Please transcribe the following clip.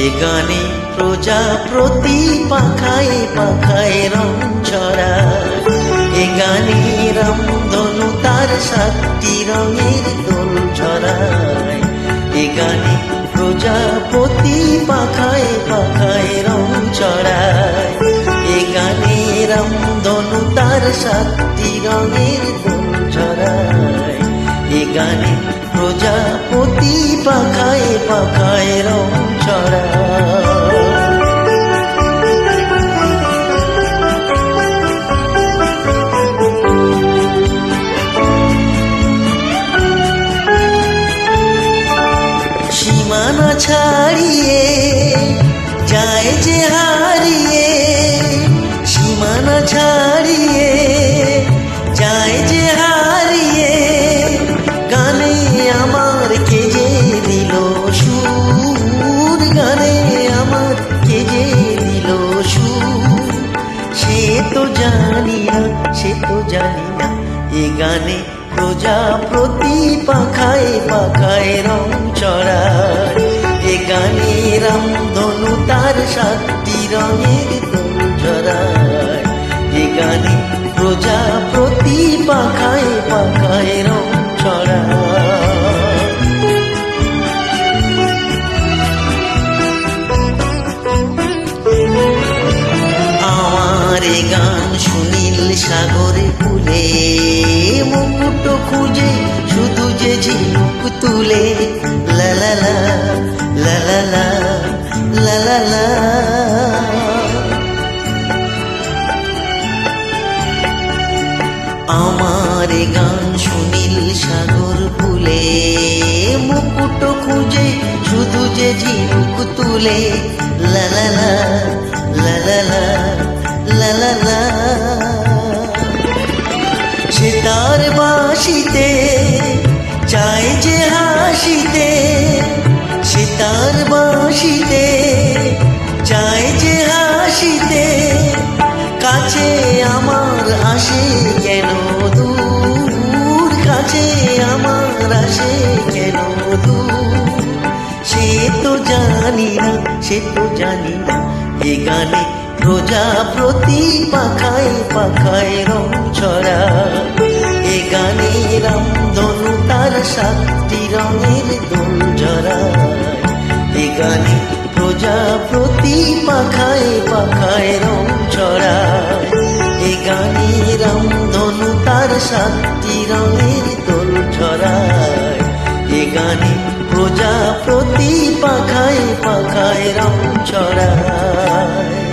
এ গানে প্রজাপতি পাখায় পাখায় রং ছড়ায়, এ গানে রামধনু তার 7টি রঙের দোল ছড়ায়। এ গানে প্রজাপতি পাখায় পাখায় রং ছড়ায়, এ গানে রামধনু তার 7টি রঙের দোল ছড়ায়। এ গানে প্রজাপতি পাখায় পাখায় রং ছড়ায়। সীমানা ছাড়িয়ে যায় যে হারিয়ে, সীমানা ছাড়িয়ে যায় যে হারিয়ে, গানে আমার কে যে দিল সুর, গানে আমার কে যে দিল সুর। সে তো জানি না, সে তো জানি না, এ গানে প্রজাপতি পাখায় পাখায় রং ছড়ায়, এ গানে রামধনু তার 7টি রঙের দোল ছড়ায়। এ গানে প্রজাপতি পাখায় পাখায় রং ছড়ায়। আমার এ গান সুনীল সাগরে কূলে, মুকুট খুঁজে শুধু যে ঝিনুক তুলে, লা লা লা লা লা লা লা লা লা। আমার এ গান সুনীল সাগর কূলে, মুকুট খুঁজে শুধু যে ঝিনুক তুলে, লা লা লা লা লা লা লা লা লা। সে তার বাঁশিতে চায় যে হাসিতে, সে তার বাঁশিতে চায় যে হাসিতে, কাছে আমার আসে কেন দূর, কাছে আমার আসে কেন দূর। সে তো জানি না, সে তো জানি না, এ গানে প্রজাপতি পাখায় পাখায় রং ছড়ায়, এ গানে রামধনু তার 7টি রঙের দোল ছড়ায়। এ গানে প্রজাপতি পাখায় পাখায় রং ছড়ায়, এ গানে রামধনু তার 7টি রঙের দোল ছড়ায়। এ গানে প্রজাপতি পাখায় পাখায় রং ছড়ায়।